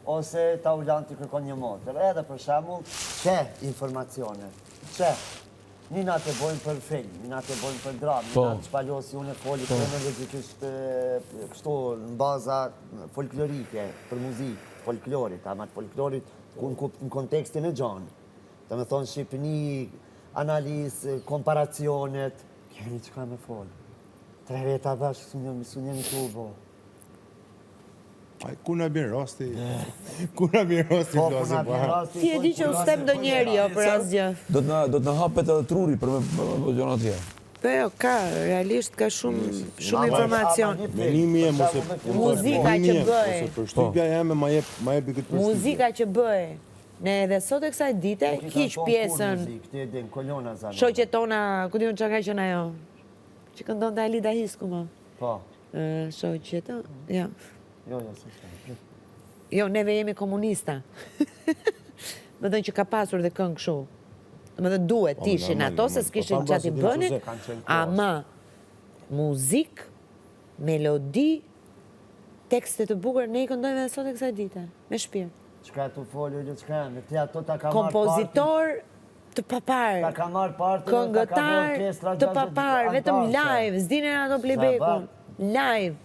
ose ta ulan të kërkon një motër. Edhe për shembull, që informacione, që Nina të bojnë për film, nina të bojnë për dramë, nina të shpallosi unë e foli kronologikisht kështu në baza folklorike, për muzikë, folklorit, ama të folklorit në kontekstin e gjanë. Të me thonë Shqipëni, analizë, komparacionet, kemi që ka me folë. 3 veta bashkë, su njemi të ubo. Ku në bjen rasti? Ku në bjen rasti? Ti e di që u stem do njeri, jo, për asgjë. Do të në hapet edhe truri për me gjona tje. Po jo, ka, realisht ka shumë informacion. Menimi e mos e... Muzika që bëj. Për shtypja jeme ma jepi këtë përshtypja. Muzika që bëj. Ne edhe sot e kësaj dite, hiq pjesën. Shoqet tona, ku diun që ka qenë ajo? Që këndon të Alida Hisku, ma. Po. Shoqet, ja. Jo, se shka. Jo, neve jemi komunista. Më dhënë që ka pasur dhe këngë këshu. Më dhënë duhet tishin ato, se s'kishin që ati bënin, ama muzik, melodi, tekstet të bukur, ne i këndojme dhe sot e kësaj dite, me shpirë. Qka të folë, qka, me të ato ta ka marrë kompozitor të papar, ta ka marrë partë, këngëtar të papar, vetëm live, s'dinin ato playbacku, live.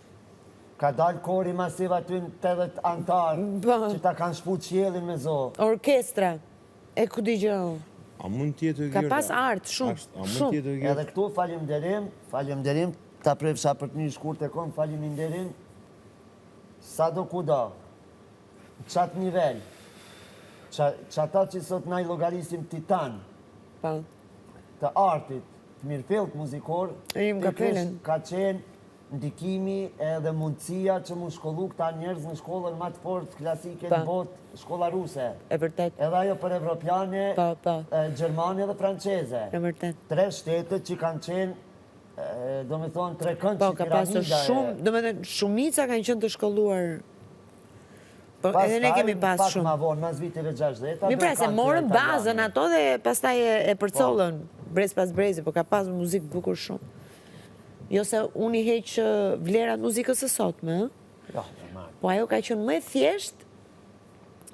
Ka dalë kori masiv aty në 80 antarë, që ta kanë shpu qjelin me zo. Orkestra, e ku di gjë. A mund tjetë e Ka pas artë, shumë. Edhe këtu falimderim, ta prefsha për të një shkurt e kom, falimderim, sa do kuda, qatë nivel, qata që sot na i logarisim titan, të artit, të mirëfilt muzikor, ka qenë ndikimi edhe mundësia që mu shkollu këta njerëz në shkollën ma të fortë klasike në botë, shkolla ruse. E vërtet. Edhe ajo për evropiane, gjermane dhe franceze. E vërtet. 3 shtetet që kanë qenë, do me thonë, 3 këndë që piramida e... shumë, do me thonë, shumica kanë qenë të shkolluar. Edhe ne kemi pas shumë. Pak ma vonë, mas viteve 60. Mi pra, se morën bazën ato dhe pastaj e përcollën, brez pas brezi, po ka pas muzikë bukur shumë. Jo se unë i heqë vlerat muzikës e sotme, po ajo ka qenë më e thjesht,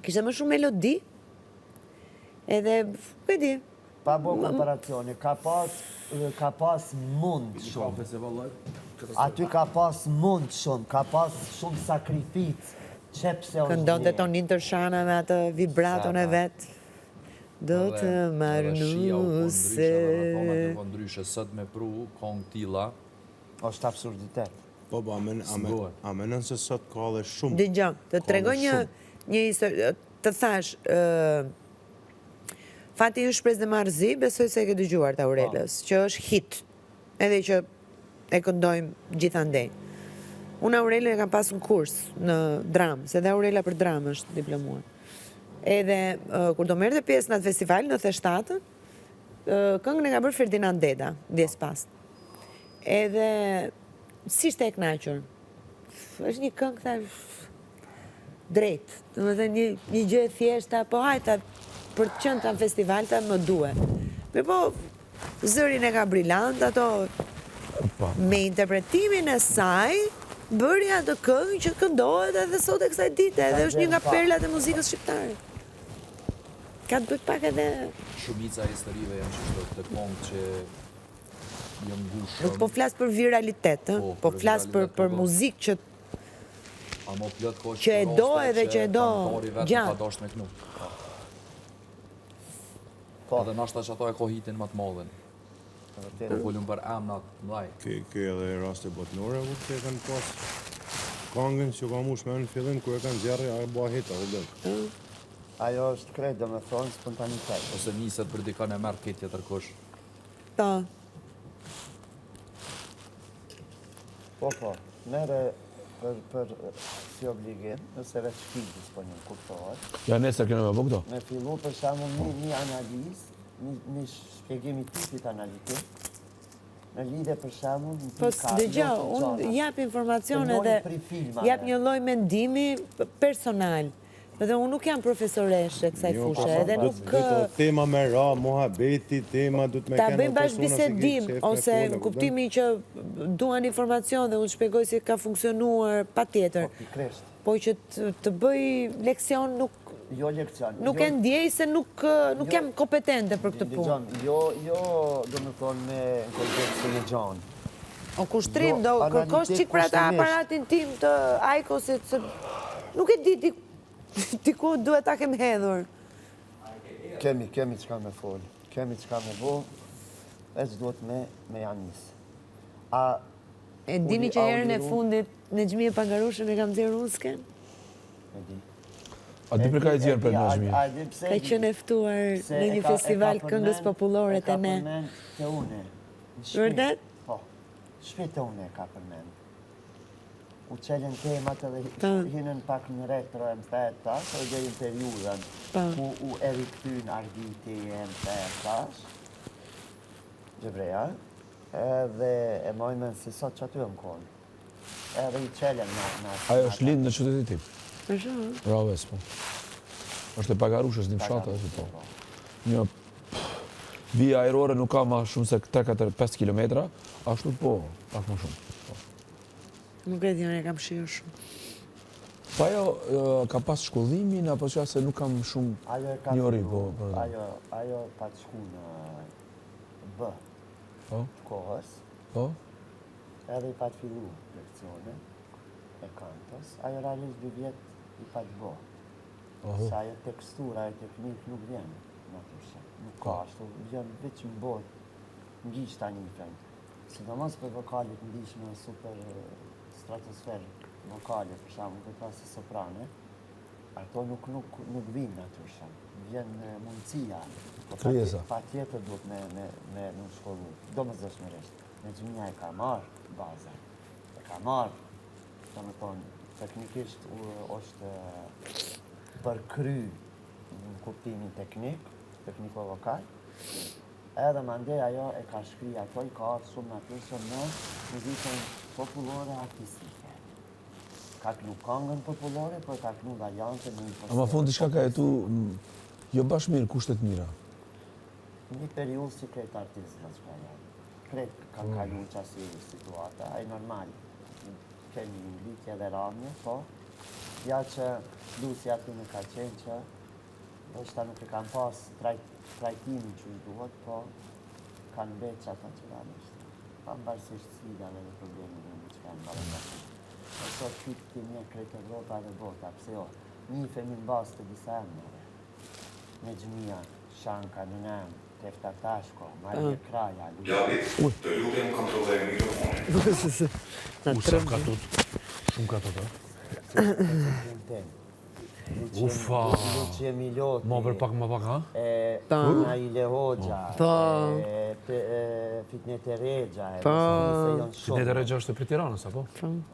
kishte më shumë melodi, edhe, ku e di. Pa bo komparacione, ka pas mund shumë. Aty ka pas mund shumë, ka pas shumë sakrific, qepse o këndon të tonin të shana me atë vibraton e vetë. Do të marë nuse. Ndryshe, sët me pru, kong tila, është absurditet. Po, a menën se sot ka dhe shumë. Dëgjoj, të tregoj një histori, të thash, Fati ju shpres dhe marzi, besoj se e ke dëgjuar të Aurelës, që është hit, edhe që e këndojmë gjithandej. Unë Aurelën e kam pas në kurs në dramë, se dhe Aurela për dramë është diplomuar. Edhe, kur do merrte pjesë në atë festival, në 97, këngën e ka bërë Ferdinand Deda, djes pas. Edhe, si shte e knaqër? është një këngë drejt, dhe më dhe një gjë e thjeshta, po hajta, për të qënë të në festival të më duhe. Me po, zërin e ka brillant, ato, me interpretimin e saj, bëri atë këngë që këndohet edhe sot e kësaj dite, edhe është një nga perlat e muzikës shqiptare. Ka të bëjt pak edhe... Shumica historive janë që të këngë që jënë ngushëm. Nuk po flasë për viralitet, po flasë për muzikë që e do edhe që e do gjatë. Edhe nashta që ato e kohitin më të modhen. Po volum për emnat mlaj. Ke edhe raste botnore, që e kanë pas kangën që ka mush me në fillim, ku e kanë zjarri, a e bua hita, u dhe. Ajo është krejt, dhe me thonë, spontanitet. Ose niset për dikan e merë këtë tjetër kush. Ta. Po, mere për si obligim, nëse veç shpiti s'po një kuptohet. Ja, nesër kënë me bëgdo? Me fillu për shamu një analiz, një shpjegimi tipit analitik, në lidhe për shamu një Po, dëgjo, unë jap informacione dhe jap një lloj mendimi personal. Dhe unë nuk jam profesoreshe kësaj fushë, edhe nuk... Tema me ra, mohabeti, tema du të me ta bëjmë bashkë bisedim, ose në kuptimi që duan informacion dhe unë shpjegoj si ka funksionuar pa tjetër. po që të bëj leksion Jo leksion. nuk e ndjej se nuk jam kompetente për këtë punë. Jo, do me thonë me në kontekstin e gjanë. O kushtrim, do kërkosh qik për ata aparatin tim të ajkosit, se nuk e di diku duhet ta kem hedhur. Kemi qka me folë, kemi qka me bo, e që duhet me janis. E dini që herën e fundit në Gjmije Pangarushën e kam zirë unë s'ken? E di. A di për ka e zjerë për në Gjmije? Ka qenë eftuar në një festival këngës popullore të ne. E ka përmen të une. Vërdet? Po, shpit të une ka përmen. U qelen temat edhe hinën pak në retro e më thetash, edhe gjejnë periudën ku u eriktyn argiti e më thetash, Gjebreja, edhe e mojmen si sot që aty e më konë. Edhe i qelen në... Ajo është lindë në qytetit tim. Është? Po. Është e Pagarushës një fshatë, është po. Një vija aerore nuk ka ma shumë se 3-4-5 kilometra, ashtu po, pak më shumë. Nuk e di, unë e kam shirë shumë. Pa ajo ka pas shkollimin, apo që se nuk kam shumë njëri, po. Ajo pa të shku në B, kohës, edhe i pa të fillu leksione e kantës, ajo realisht 2 vjetë i pa të bo. Sa ajo tekstura, ajo teknik nuk vjen, naturshe. Nuk ka ashtu, vjen veç më bot, ngish ta një fend. Sidomos për vokalit ndish me super stratosferë vokale, për shamu, për klasi soprane, ato nuk vinë naturshe. Vjen mundësia. Pa tjetër duhet me në shkollu. Do më zëshmërisht. Me Gjmija e ka marrë baza. E ka marrë, do më thonë, teknikisht është përkry në kuptimin tekniko-vokal, edhe mande ajo e ka shkri ato, i ka arë shumë natyrshëm në muzikën popullore artistike. Ka knu këngën popullore, por ka knu variante në një A ma fundi shka ka jetu, jo bashkë mirë, kushtet mira? Një periud si kretë artistëve që ka janë. Kretë kanë kalu qasi situata, e normal. Kemi një ngritje dhe ramje, po. Ja që lusja aty në ka qenë që është ta nuk e kanë pas trajtimin që i duhet, po kanë betë që ata që realisht. Pa më bërësisht sfidave dhe problemin në që kanë bërë. E sot këtë të një kretë Evropa dhe bota, pse jo, një femin basë të disa emnëve. Me Gjmija, Shanka, Nënem, Tefta Tashko, Marje Kraja, Gjabit, të lutem kontrolloj mikrofonin. Shumë ka tot, Ufa! Luqje Miloti. Ma për pak, ha? Naile Hoxha. Fitnet e Regja. Fitnet e Regja është e për Tiranës, apo?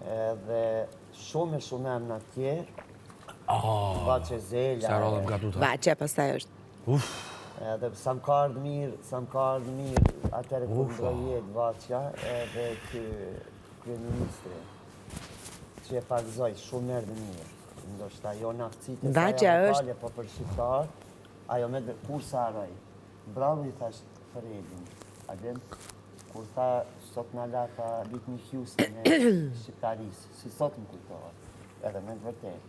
Edhe shumë emna tjerë. Bache Zelja. Se radhëm ka tuta. Bache, pastaj është. Edhe sa më ka ardhë mirë, atëre kërë jetë Vacja, edhe kryeministri, që e pakzoj shumë erdhë mirë. Ndoshta jo në aftësit e saja vokale, po për shqiptar, ajo me kursa araj. Bravo i thash për Edin, adem, kur tha sot në lata Whitney Houston e shqiptarisë, si sot më kujtohet, edhe me të vërtet.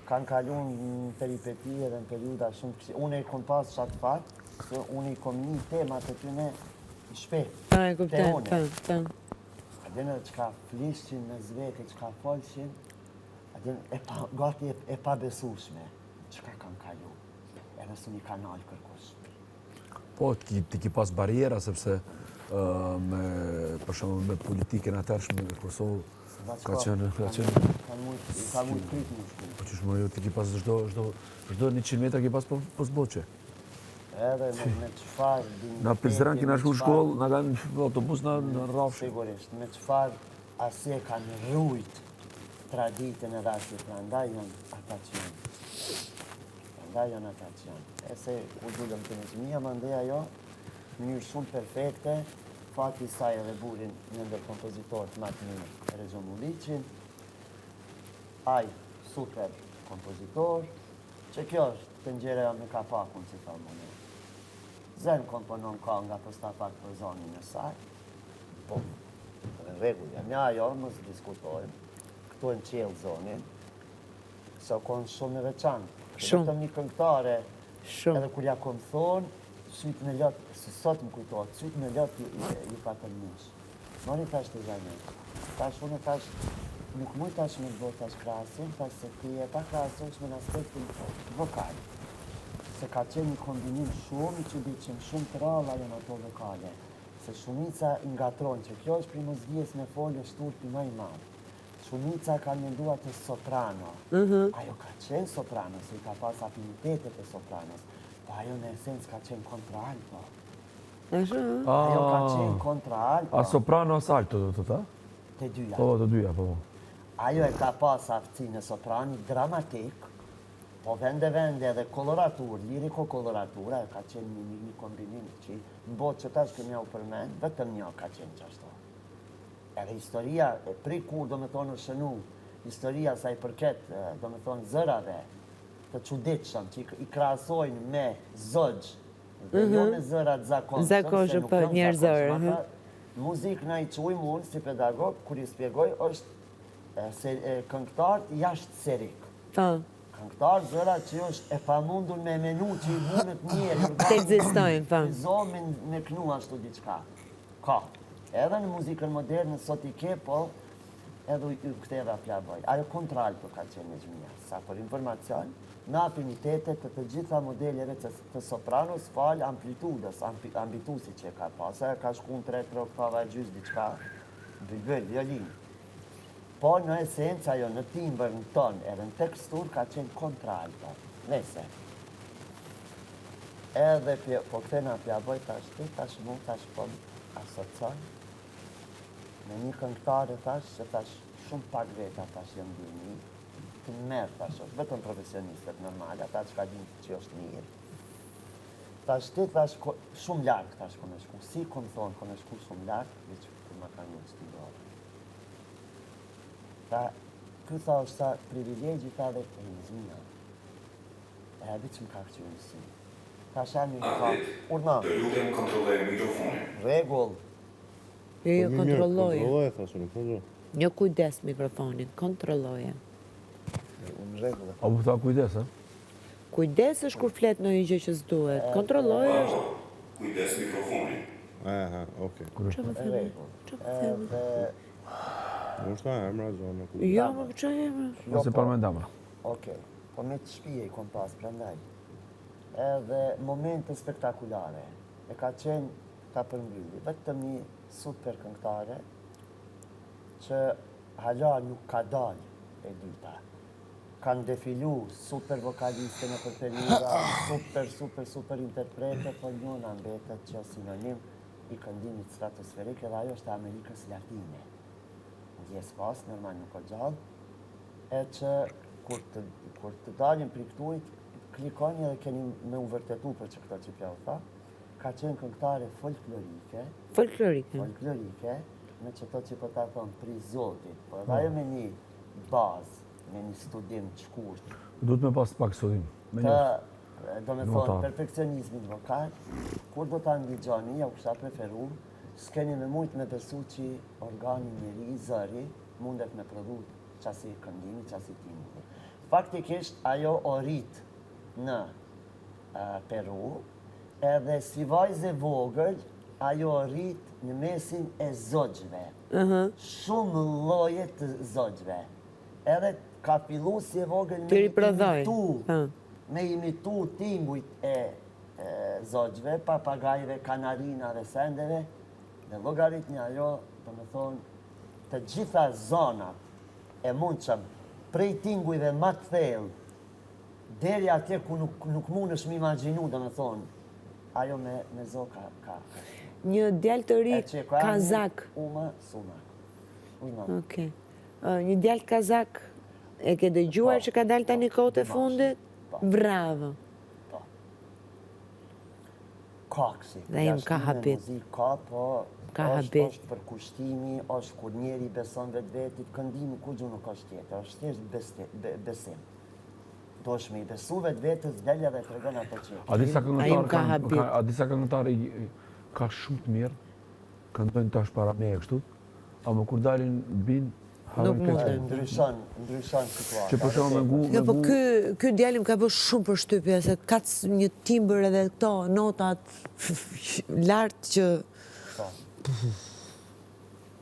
Kanë kalun në peripeti edhe në periuda shumë kështë. Unë e kom pas qatë fatë, se unë i kom një temat e tyne shpet. E kuptem, Adene që ka flishqin me zvete, që ka folqin, gati e pa besushme, që ka kanë kalu. Edhe së një kanal kërkush. Po, ti ki pas barjera, sepse për shumë me politikën atërshme në Kosovë, ka qenë... Ka mujtë kritë në shku. Po që shmo jo, ti ki pas çdo 100 metra ki pas pos boqe. Edhe me qëfar... Na Prizren kina shku shkollë, na kanë autobus në rrafshë. Sigurisht, me qëfar asje kanë rrujt traditën e rastit, prandaj janë ata që janë. E se u dullëm të në Gjmija, më ndeja jo, njërë shumë perfekte, fati saj edhe burin një ndër kompozitorët më të mirë, Rezho Mulliqin, aj super kompozitor, që kjo është të njëreja me kapakun që ta mëne. Zen komponon ka nga posta pak për zonin e saj, po, në regullja, me ajo mësë diskutojmë, këtu në qelë zonin, se o konë shumë e veçantë. Shumë. Vetëm një këngëtare, Shumë. edhe kur ja kom thonë, sytë me lëtë, se sot më kujtohet, sytë me lëtë ju ka të njësh. Mori tash të zanet. Tash unë tash, nuk muj tash me të bërë tash krasim, tash se ti e pa krasim në aspektin vokal. Se ka qenë një kombinim shumë i çuditshëm, shumë të ralla janë ato vokale. Se shumica ngatron që kjo është primozdies me folje shturpi më i madh. Shumica ka menduar të soprano. Ajo ka qenë soprano, se i ka pas afinitetet e sopranos. Po ajo në esencë ka qenë kontraalto. Ashtu? Ajo ka qenë kontraalto. A soprano as alto do të ta? Të dyja. Po, të dyja, po. Ajo e ka pas aftësinë e soprani dramatik, po vende edhe koloratur, liriko-koloratura, e ka qenë një kombinim që në botë që tash këmja u përmend, vetëm një ka qenë qashto. Edhe historia, pri kur do me thonë në shënu, historia sa i përket, do me thonë zërave, të çuditshëm, që i krahasojnë me zogj, dhe jo me zërat zakonshëm, Zakonshëm, se nuk po, janë njerëzore, zakonshëm. Ata muzikë na i quajmë unë si pedagog, kur i spjegoj, është këngëtar jashtë serik. Po, Këngëtar zëra që është e pamundur me menu që i mundet njeri. të ekzistojnë, po. Zonë me knu ashtu diçka. Ka. Edhe në muzikën moderne sot i ke, po edhe u ktheva pjaboj. Ajo kontralto ka qenë e gjmija. Sa për informacion, në afinitetet të gjitha modeleve të sopranos falë amplitudës, ambitusi që ka pas. Ajo ka shku në 3 oktava e gjysë diçka, bëjbël, violin. Po në esencë ajo në timbër, në ton, edhe në tekstur ka qenë kontralto. Nese. Edhe, po këtena pjaboj tash ti, tash mu, tash po asocion me një këngëtare tash, që tash shumë pak veta tash jënë dini, të merë tash është, vetëm profesionistët normale, ata që ka dinë që është mirë. Tash ti tash shumë larkë tash kone shku, si kone thonë kone shku shumë larkë, dhe që të më ka një studorë. Ta, këtë tha është ta privilegji ta dhe e nëzmina. E abi që më ka këqy nësi. Ta shani më ka, urna, Të lutem kontrolloj mikrofonin. regull, Jo, kontrolloje. Kontrolloje, thasë, nuk përdo. Jo kujdes mikrofonin, kontrolloje. unë regull. A bu ta kujdes, a? Kujdes është kur flet në një gjë që s'duhet. Kontrolloje është... Kujdes mikrofonin. Aha, okej. Çfarë po themi? Çfarë po themi? Edhe, Nuk është ta emra zonë. Jo, më çfarë emra? Ose parmendamra. okej, po me të shpije i kom pas prandaj. Edhe momente spektakulare, e ka qenë ta përmbylli, vetëm një super këngëtare që hala nuk ka dalë e dyta. Kanë defilu super vokaliste në për periuda, super interprete, po njona mbetet që sinonim i këndimit stratosferik, edhe ajo është e Amerikës Latine. Ndjes pas, normal nuk o gjallë, e që kur të dalin për këtujt, klikoni edhe keni me u vërtetu për që këta që pja u tha, ka qenë këngëtare folklorike, Folklorike. me që to që po ta thonë pri Zotit, po edhe ajo me një bazë, me një studim të shkurt, Duhet me pas pak studim. Me një. do me Notar. thonë perfekcionizmin vokal, kur do ta ndigjoni, ja u kësha preferu, s'keni me mujt me besu që organi njeri, zëri, mundet me prodhu qasi këndimi, qasi timbri. Faktikisht, ajo o rrit në Peru, edhe si vajzë e vogël, ajo o rrit në mesin e zogjve. Shumë lloje të zogjve. Edhe ka fillu si e vogël Të riprodhoj. me imitu timbujt e zogjve, papagajve, kanarinave, sendeve, dhe logaritmi ajo, do me thonë, të gjitha zonat e mundshëm, prej tingujve më të thellë, deri atje ku nuk mundesh me imagjinu, do me thonë, ajo me zo ka. Një djalë të ri E që ka kazak. Uma, suma. Ujma. Okej. Një djalë kazak e ke dëgjuar që ka dalë tani kohët e fundit? Bravo. Ka kësi. Dhe im ka habit. Ka, po Ka habit. është për kushtimi, është kur njeri beson vetë vetit, këndimi ku gju nuk është tjetër, është thjesht besim. Do është me i besu vetë vetës, delja dhe të regon ato që. A disa Ai ka habit. këngëtarë ka shumë të mirë, këndojnë tash para me e kështu, ama kur dalin bin, Nuk mundem. Ndryshon situata. Që për shembull me ngu, Jo, po ky djalim ka bërë shumë përshtypje se ka një timbër edhe këto notat lart që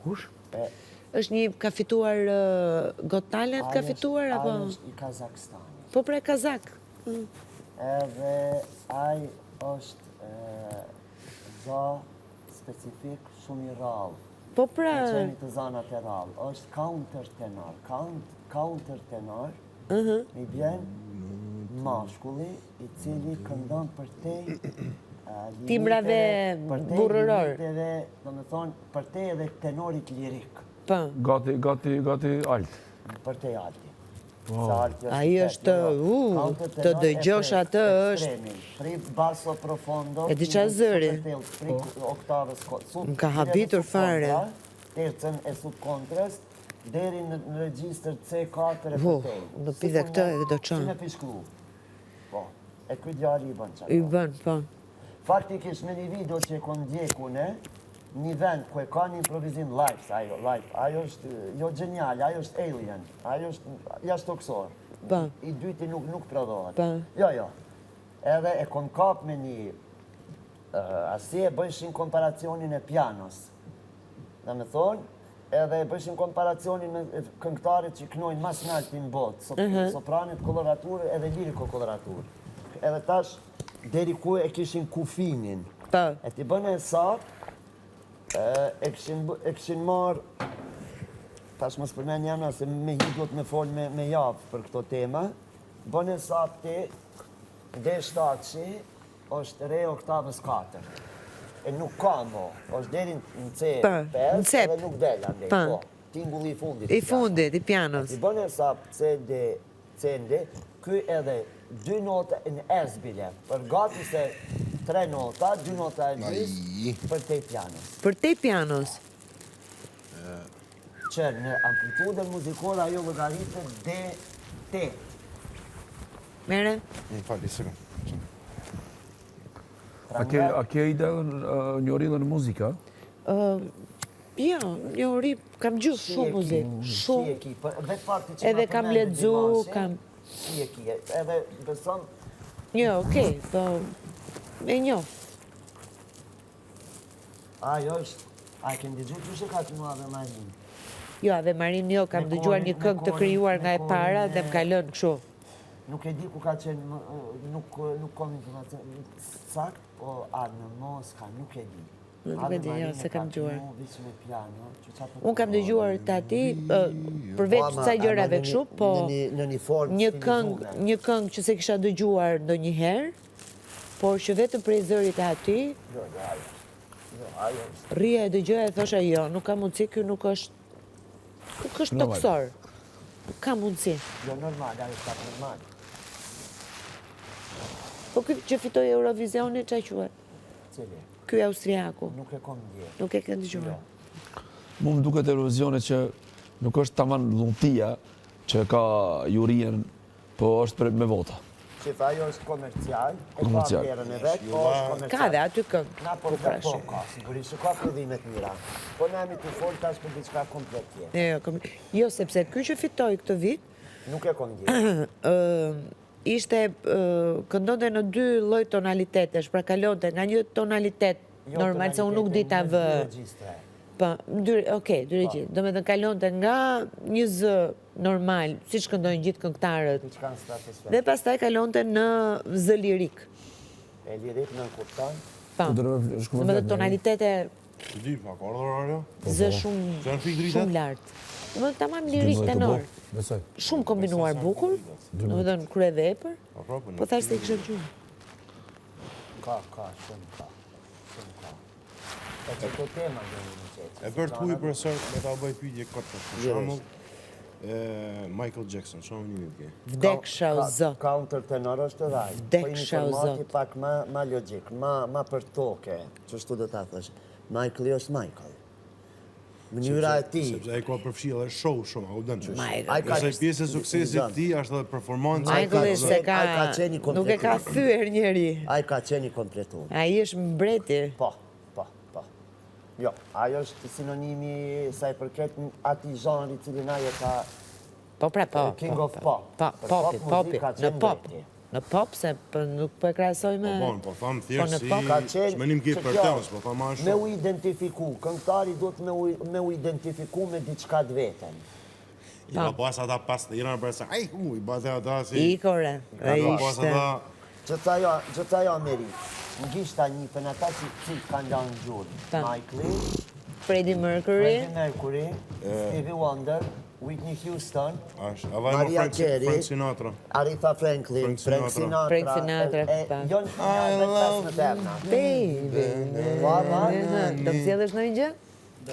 kush? është një ka fituar Got Talent ka fituar apo? Ai është i Kazakstanit. Po pra kazak. Edhe ai është za specifik shumë i rrallë. Po pra, Në qeni të zanat e rrallë. Është counter tenor. Counter tenor i bjen mashkulli i cili këndon për te timbrave burrëror. Do me thonë, për te edhe tenorit lirik. Po. Gati alt. Për te alti. Ai është, të dëgjosh atë është. Pri basso profondo. E di qa zëri. Oktavës. Më ka habitur fare. Tercen e subkontrës, deri në regjistër C4 e përtej. Do pide këtë e do qanë. Si me pishklu. Po, e këtë djali i bën qanë. I bën, po. Faktikisht me një video që e kom ndjekune, një vend ku e ka një improvizim live, ajo është jo genial, ajo është alien, ajo është jashtëtoksor. Po. I dyti nuk prodhohet. Po. Jo. Edhe e kom kap me një, asi e bëjshin komparacionin e pianos. Dhe me thonë, edhe e bëjshin komparacionin me këngëtarit që knojnë mas nalti në botë, sopranit koloraturë edhe liriko koloraturë. Edhe tash, deri ku e kishin kufinin. Po. E ti bëne e sap, e këshin marë, tash më spërmen jana se me hi do të me folë me javë për këto tema, bëne sap ti, D7 është re oktavës 4. E nuk ka mo, është deri në C5 edhe nuk del andej, po, tingulli i fundit. I fundit, i pianos. I bëne sap C-D, ky edhe 2 nota në S bile, për gati se 3 nota, 2 nota e gjys për te pianos. Për te pianos? Që në amplitudën muzikore ajo llogaritet D8. Mere? Fali, sekund. A ke ide njërillën në muzika? Jo, njëri, kam gjuhë shumë muzikë. Shumë. Edhe kam ledzu, kam... Si e ki, edhe beson... Jo, okej, po... E njo. Ajo është... A e kem dëgju që ka të mua Ave Marin? Jo, Ave Marin jo, kam dëgjuar një këngë të krijuar nga e para dhe më ka lënë kështu. Nuk e di ku ka qenë, nuk kom informacion sakt, po në Moska, nuk e di. Nuk e di, jo, se kam dëgjuar. Unë Unë kam dëgjuar të ati, përveç kësaj gjërave kështu, po një këngë që se kisha dëgjuar ndonjëherë, por që vetëm prej zërit e ati, rria e dëgjoja e thosha jo, nuk ka mundësi, kjo nuk është toksor. Ka mundësi. Jo, normal, ajo është normal. Po këtë që fitoj Eurovisioni, qa quhet? Cili? Ky austriaku. Nuk e kom dje. Nuk e ke dëgjuar. Mu më duket Eurovisioni që nuk është taman dhuntia që ka jurien, po është me vota. Qif, ajo është komercial, e ka Komercial. vlerën e vetë, po është komercial. Ka dhe aty këngë. Na por ka sigurisht që ka prodhimet mira. Po na mi të folë tash për diçka komplet tjetër. Jo, sepse ky që fitoi këtë vit, Nuk e kom dje. ishte këndonte në 2 lloj tonalitetesh, pra kalonte nga një tonalitet normal, se unë nuk di ta vë. Po, okej, dy regjistra. Do me të kalonte nga një zë normal, si që këndojnë gjithë këngëtarët, Diçka në stratosferë. dhe pastaj kalonte në zë lirik. E lirik në kupton. Po, do me të tonalitete Të di, pa ka ardhur orë? zë Janë fik dritat? shumë lartë. Do me të tamam lirik tenor. Besoj. Shumë kombinuar bukur, do me të në krye vepër, po thash se i kështë gjuhë. Ka, shumë ka. E që të tema dhe një qetë. E për të huj për sërë, me ta bëj pyetje këtë për shembull, Michael Jackson, shumë një ke. Vdeksha o zë. Counter tenor është edhe ai. Vdeksha o Po zot. pak ma logjik, ma për toke, që shtu do ta thësh. Michael është Michael. Mënyra e tij. Sepse ai ka përfshi edhe show shumë, u dën çështë. Michael. Nëse pjesë e suksesit të tij është edhe performanca. Michael se ka, ai ka qeni nuk e ka thyer njeri. Ai ka qeni kompletuar. Ai është mbreti. Po. Jo, ajo është sinonimi sa i përket atij zhanri cilin ajo ka Po pra, po. King of Pop. Po, Për popi, pop popi, muzik ka në qenë pop. drejti. Në pop, se nuk po e krahasoj me... Po thamë Po, thjesht në si pop Ka qenë shmenim që kip për kjo, tëns, po thamë me ashtu. u identifiku, këngëtari duhet me u identifiku me diçka të vetën. Ja, pas ata pas të jena bërsa, ai, i bate ata si... Ikore, dhe Pas ishte... ata... Gjitha jo Meri, në gishta një për në ta që kanë lanë gjurë. Ta. Michael, Freddie Mercury, Freddie Mercury, Stevie Wonder, Whitney Houston, Avaj Maria më Carey, Frank Sinatra. Aretha Franklin, Frank Sinatra. Frank Sinatra, ta. Jon, me pesë në terna. baby, Baba, do të zjedhësh në një gjë?